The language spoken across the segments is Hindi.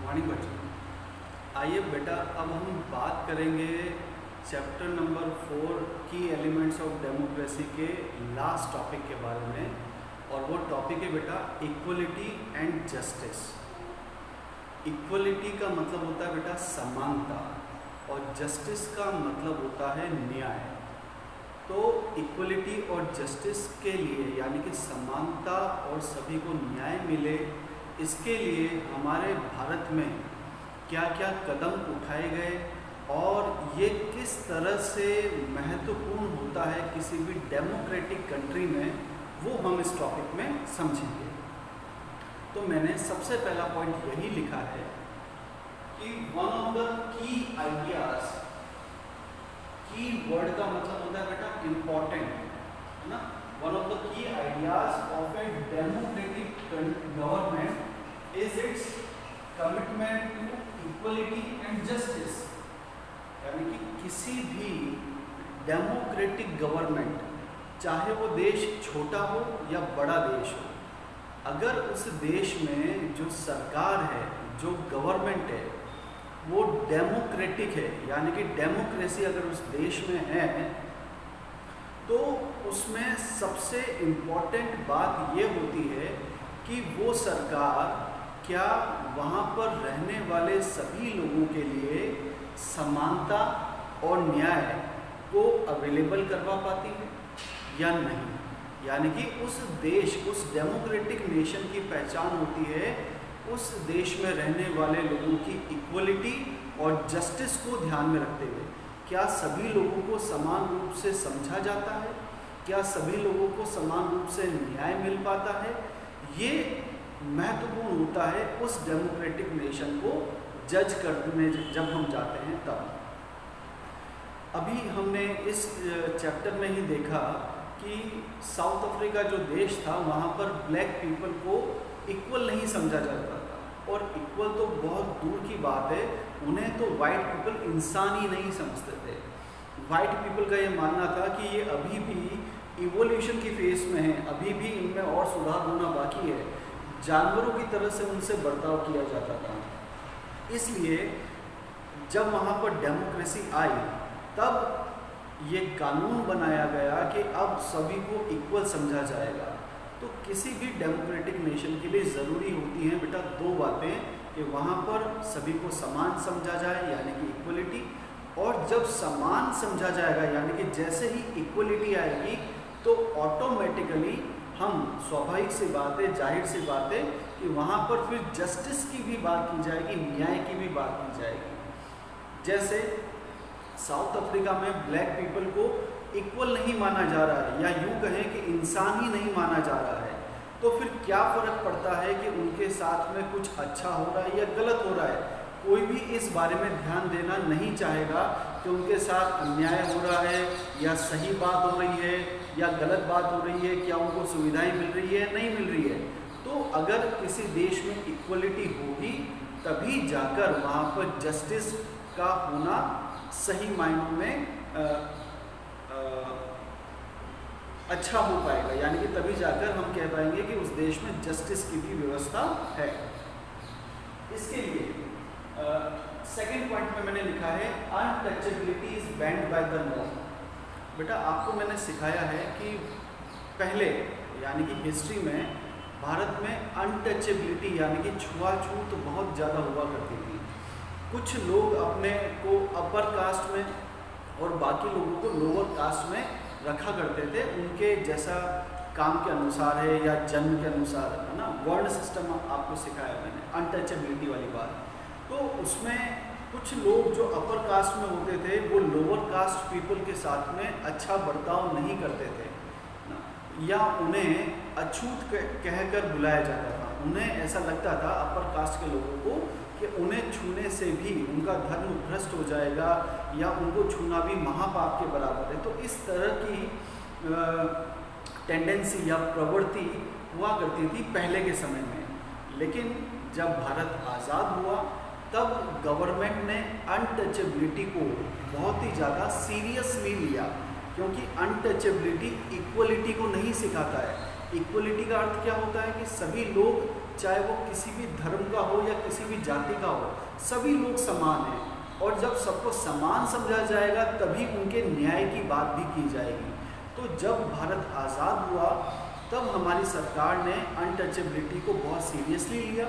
मॉर्निंग बच्चों। आइए बेटा, अब हम बात करेंगे चैप्टर नंबर 4 की एलिमेंट्स ऑफ डेमोक्रेसी के लास्ट टॉपिक के बारे में। और वो टॉपिक है बेटा इक्वलिटी एंड जस्टिस। इक्वलिटी का मतलब होता है बेटा समानता, और जस्टिस का मतलब होता है न्याय। तो इक्वलिटी और जस्टिस के लिए यानी कि समानता और सभी को न्याय मिले, इसके लिए हमारे भारत में क्या क्या कदम उठाए गए और ये किस तरह से महत्वपूर्ण होता है किसी भी डेमोक्रेटिक कंट्री में, वो हम इस टॉपिक में समझेंगे। तो मैंने सबसे पहला पॉइंट यही लिखा है कि one of the key ideas, key word का मतलब होता है बेटा इम्पोर्टेंट, है ना। One of the key ideas of a democratic government is its commitment to equality and justice. यानी कि किसी भी डेमोक्रेटिक गवर्नमेंट, चाहे वो देश छोटा हो या बड़ा देश हो, अगर उस देश में जो सरकार है, जो गवर्नमेंट है, वो डेमोक्रेटिक है, यानी कि डेमोक्रेसी अगर उस देश में है, तो उसमें सबसे इम्पोर्टेंट बात ये होती है कि वो सरकार क्या वहाँ पर रहने वाले सभी लोगों के लिए समानता और न्याय को अवेलेबल करवा पाती है या नहीं। यानी कि उस देश, उस डेमोक्रेटिक नेशन की पहचान होती है उस देश में रहने वाले लोगों की इक्वलिटी और जस्टिस को ध्यान में रखते हुए। क्या सभी लोगों को समान रूप से समझा जाता है, क्या सभी लोगों को समान रूप से न्याय मिल पाता है, ये महत्वपूर्ण होता है उस डेमोक्रेटिक नेशन को जज करने जब हम जाते हैं तब। अभी हमने इस चैप्टर में ही देखा कि साउथ अफ्रीका जो देश था, वहाँ पर ब्लैक पीपल को इक्वल नहीं समझा जाता था, और इक्वल तो बहुत दूर की बात है, उन्हें तो वाइट पीपल इंसान ही नहीं समझते थे। वाइट पीपल का ये मानना था कि ये अभी भी इवोल्यूशन की फेज में है, अभी भी इनमें और सुधार होना बाकी है, जानवरों की तरह से उनसे बर्ताव किया जाता था। इसलिए जब वहाँ पर डेमोक्रेसी आई, तब ये कानून बनाया गया कि अब सभी को इक्वल समझा जाएगा। तो किसी भी डेमोक्रेटिक नेशन के लिए ज़रूरी होती हैं बेटा दो बातें, कि वहाँ पर सभी को समान समझा जाए यानी कि इक्वलिटी, और जब समान समझा जाएगा यानी कि जैसे ही इक्वलिटी आएगी तो ऑटोमेटिकली हम, स्वाभाविक सी बात है, जाहिर सी बात है कि वहाँ पर फिर जस्टिस की भी बात की जाएगी, न्याय की भी बात की जाएगी। जैसे साउथ अफ्रीका में ब्लैक पीपल को इक्वल नहीं माना जा रहा है, या यूँ कहें कि इंसान ही नहीं माना जा रहा है, तो फिर क्या फ़र्क पड़ता है कि उनके साथ में कुछ अच्छा हो रहा है या गलत हो रहा है। कोई भी इस बारे में ध्यान देना नहीं चाहेगा कि उनके साथ अन्याय हो रहा है या सही बात हो रही है या गलत बात हो रही है, क्या उनको सुविधाएं मिल रही है नहीं मिल रही है। तो अगर किसी देश में इक्वलिटी होगी तभी जाकर वहाँ पर जस्टिस का होना सही मायनों में अच्छा हो पाएगा, यानी कि तभी जाकर हम कह पाएंगे कि उस देश में जस्टिस की भी व्यवस्था है। इसके लिए सेकेंड पॉइंट में मैंने लिखा है untouchability is band by the law. बेटा आपको मैंने सिखाया है कि पहले यानी कि हिस्ट्री में भारत में अनटचेबिलिटी यानी कि छुआछूत बहुत ज़्यादा हुआ करती थी। कुछ लोग अपने को अपर कास्ट में और बाकी लोगों को लोअर कास्ट में रखा करते थे, उनके जैसा काम के अनुसार है या जन्म के अनुसार, है ना। वर्ण सिस्टम आपको सिखाया मैंने, अनटचेबिलिटी वाली बात। तो उसमें कुछ लोग जो अपर कास्ट में होते थे वो लोअर कास्ट पीपल के साथ में अच्छा बर्ताव नहीं करते थे ना, या उन्हें अछूत कहकर बुलाया जाता था। उन्हें ऐसा लगता था अपर कास्ट के लोगों को कि उन्हें छूने से भी उनका धर्म भ्रष्ट हो जाएगा या उनको छूना भी महापाप के बराबर है। तो इस तरह की टेंडेंसी या प्रवृत्ति हुआ करती थी पहले के समय में। लेकिन जब भारत आज़ाद हुआ तब गवर्नमेंट ने अनटचेबिलिटी को बहुत ही ज़्यादा सीरियसली लिया, क्योंकि अनटचेबिलिटी इक्वलिटी को नहीं सिखाता है। इक्वलिटी का अर्थ क्या होता है कि सभी लोग, चाहे वो किसी भी धर्म का हो या किसी भी जाति का हो, सभी लोग समान हैं। और जब सबको समान समझा जाएगा तभी उनके न्याय की बात भी की जाएगी। तो जब भारत आज़ाद हुआ तब हमारी सरकार ने अनटचेबिलिटी को बहुत सीरियसली लिया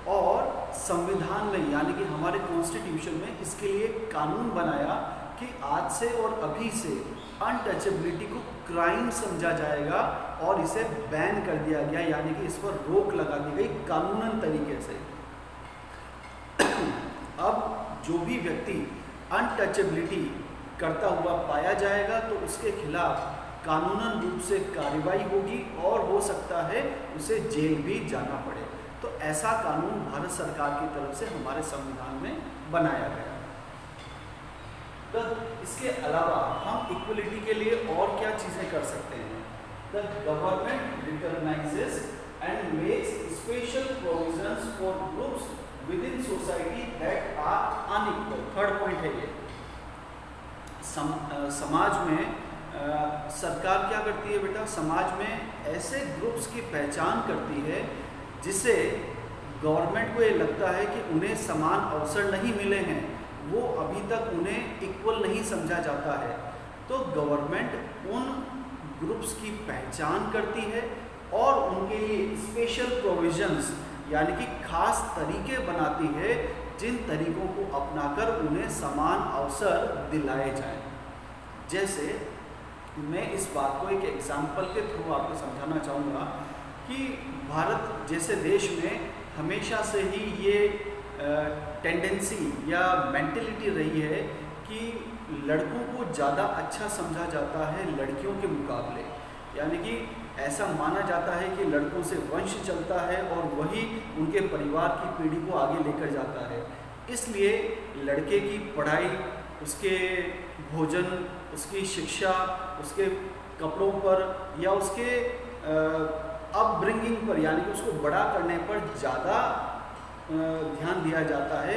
और संविधान में यानी कि हमारे कॉन्स्टिट्यूशन में इसके लिए कानून बनाया कि आज से और अभी से अनटचेबिलिटी को क्राइम समझा जाएगा और इसे बैन कर दिया गया, यानी कि इस पर रोक लगा दी गई कानूनन तरीके से। अब जो भी व्यक्ति अनटचेबिलिटी करता हुआ पाया जाएगा तो उसके खिलाफ कानूनन रूप से कार्रवाई होगी और हो सकता है उसे जेल भी जाना पड़े। तो ऐसा कानून भारत सरकार की तरफ से हमारे संविधान में बनाया गया। तो इसके अलावा हम इक्वलिटी के लिए और क्या चीज़ें कर सकते हैं? The government recognizes and makes special provisions for groups within society that are unequal. Third point है ये। समाज में सरकार क्या करती है बेटा? समाज में ऐसे ग्रुप्स की पहचान करती है जिसे गवर्नमेंट को ये लगता है कि उन्हें समान अवसर नहीं मिले हैं, वो अभी तक उन्हें इक्वल नहीं समझा जाता है। तो गवर्नमेंट उन ग्रुप्स की पहचान करती है और उनके लिए स्पेशल प्रोविजंस यानी कि खास तरीके बनाती है जिन तरीकों को अपनाकर उन्हें समान अवसर दिलाए जाएं। जैसे मैं इस बात को एक एग्जाम्पल के थ्रू आपको समझाना चाहूँगा कि भारत जैसे देश में हमेशा से ही ये टेंडेंसी या मेंटेलिटी रही है कि लड़कों को ज़्यादा अच्छा समझा जाता है लड़कियों के मुकाबले। यानी कि ऐसा माना जाता है कि लड़कों से वंश चलता है और वही उनके परिवार की पीढ़ी को आगे लेकर जाता है। इसलिए लड़के की पढ़ाई, उसके भोजन, उसकी शिक्षा, उसके कपड़ों पर या उसके अपब्रिंगिंग पर यानी कि उसको बड़ा करने पर ज़्यादा ध्यान दिया जाता है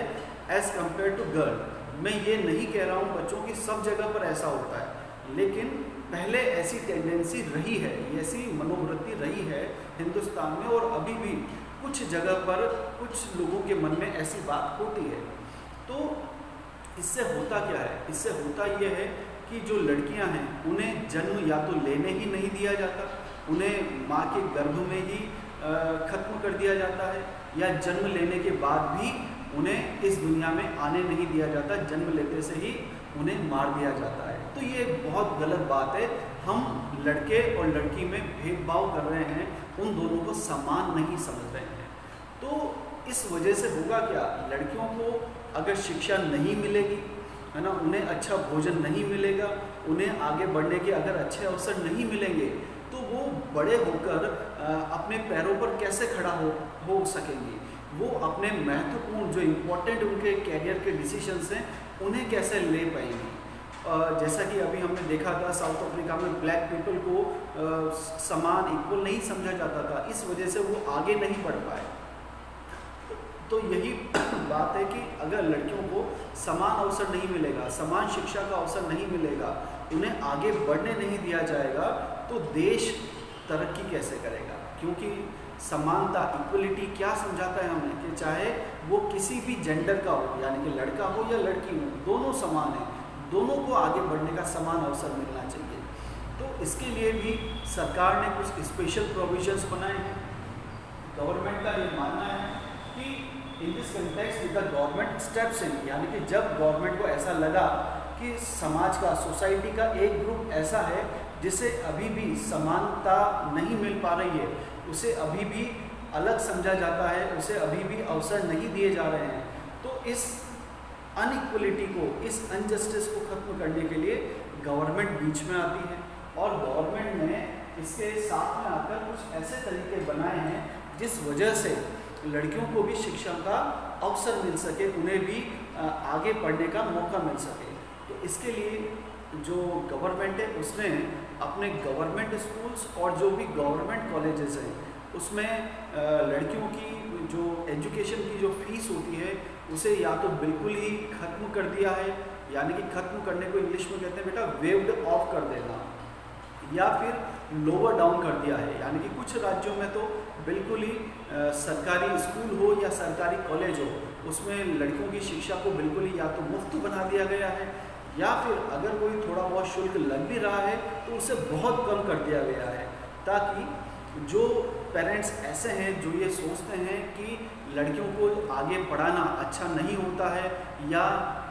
एज़ कम्पेयर टू गर्ल। मैं ये नहीं कह रहा हूँ बच्चों की सब जगह पर ऐसा होता है, लेकिन पहले ऐसी टेंडेंसी रही है, ऐसी मनोवृत्ति रही है हिंदुस्तान में और अभी भी कुछ जगह पर कुछ लोगों के मन में ऐसी बात होती है। तो इससे होता क्या है? इससे होता यह है कि जो लड़कियां हैं उन्हें जन्म या तो लेने ही नहीं दिया जाता, उन्हें माँ के गर्भ में ही ख़त्म कर दिया जाता है, या जन्म लेने के बाद भी उन्हें इस दुनिया में आने नहीं दिया जाता, जन्म लेते से ही उन्हें मार दिया जाता है। तो ये बहुत गलत बात है। हम लड़के और लड़की में भेदभाव कर रहे हैं, उन दोनों को समान नहीं समझ रहे हैं। तो इस वजह से होगा क्या? लड़कियों को अगर शिक्षा नहीं मिलेगी, है ना, उन्हें अच्छा भोजन नहीं मिलेगा, उन्हें आगे बढ़ने के अगर अच्छे अवसर नहीं मिलेंगे तो वो बड़े होकर अपने पैरों पर कैसे खड़ा हो सकेंगी? वो अपने महत्वपूर्ण जो इम्पोर्टेंट उनके कैरियर के डिसीजंस हैं उन्हें कैसे ले पाएंगी? जैसा कि अभी हमने देखा था साउथ अफ्रीका में ब्लैक पीपल को समान इक्वल नहीं समझा जाता था, इस वजह से वो आगे नहीं बढ़ पाए। तो यही बात है कि अगर लड़कियों को समान अवसर नहीं मिलेगा, समान शिक्षा का अवसर नहीं मिलेगा, उन्हें आगे बढ़ने नहीं दिया जाएगा तो देश तरक्की कैसे करेगा? क्योंकि समानता, इक्वलिटी क्या समझाता है हमें कि चाहे वो किसी भी जेंडर का हो, यानी कि लड़का हो या लड़की हो, दोनों समान हैं, दोनों को आगे बढ़ने का समान अवसर मिलना चाहिए। तो इसके लिए भी सरकार ने कुछ स्पेशल प्रोविजंस बनाए हैं। गवर्नमेंट का ये मानना है कि in this context the government steps in, यानी कि जब गवर्नमेंट को ऐसा लगा कि समाज का, सोसाइटी का एक ग्रुप ऐसा है जिसे अभी भी समानता नहीं मिल पा रही है, उसे अभी भी अलग समझा जाता है, उसे अभी भी अवसर नहीं दिए जा रहे हैं, तो इस अनइक्वलिटी को, इस अनजस्टिस को ख़त्म करने के लिए गवर्नमेंट बीच में आती है और गवर्नमेंट ने इसके साथ में आकर कुछ ऐसे तरीके बनाए हैं जिस वजह से लड़कियों को भी शिक्षा का अवसर मिल सके, उन्हें भी आगे पढ़ने का मौका मिल सके। तो इसके लिए जो गवर्नमेंट है उसने अपने गवर्नमेंट स्कूल्स और जो भी गवर्नमेंट कॉलेजेस हैं उसमें लड़कियों की जो एजुकेशन की जो फीस होती है उसे या तो बिल्कुल ही ख़त्म कर दिया है, यानी कि ख़त्म करने को इंग्लिश में कहते हैं बेटा वेव्ड ऑफ कर देना, या फिर लोअर डाउन कर दिया है, यानी कि कुछ राज्यों में तो बिल्कुल ही सरकारी स्कूल हो या सरकारी कॉलेज हो, उसमें लड़कियों की शिक्षा को बिल्कुल ही या तो मुफ्त बना दिया गया है, या फिर अगर कोई थोड़ा बहुत शुल्क लग भी रहा है तो उसे बहुत कम कर दिया गया है, ताकि जो पेरेंट्स ऐसे हैं जो ये सोचते हैं कि लड़कियों को आगे पढ़ाना अच्छा नहीं होता है, या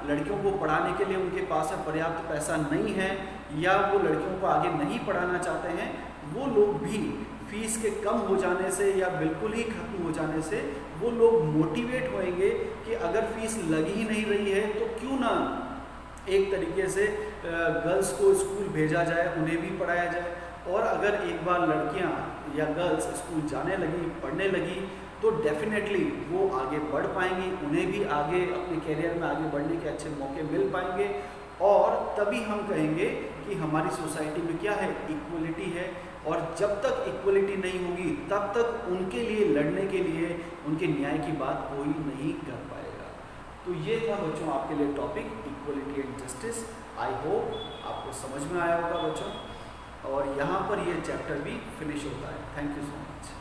लड़कियों को पढ़ाने के लिए उनके पास में पर्याप्त पैसा नहीं है, या वो लड़कियों को आगे नहीं पढ़ाना चाहते हैं, वो लोग भी फीस के कम हो जाने से या बिल्कुल ही खत्म हो जाने से वो लोग मोटिवेट होंगे कि अगर फीस लग ही नहीं रही है तो क्यों ना एक तरीके से गर्ल्स को स्कूल भेजा जाए, उन्हें भी पढ़ाया जाए। और अगर एक बार लड़कियां या गर्ल्स स्कूल जाने लगी, पढ़ने लगी, तो डेफिनेटली वो आगे बढ़ पाएंगी, उन्हें भी आगे अपने करियर में आगे बढ़ने के अच्छे मौके मिल पाएंगे, और तभी हम कहेंगे कि हमारी सोसाइटी में क्या है, इक्वलिटी है। और जब तक इक्वलिटी नहीं होगी तब तक उनके लिए लड़ने के लिए, उनके न्याय की बात कोई नहीं कर पाएगा। तो ये था बच्चों आपके लिए topic equality and justice. I hope आपको समझ में आया होगा बच्चों, और यहाँ पर ये चैप्टर भी फिनिश होता है। Thank you so much.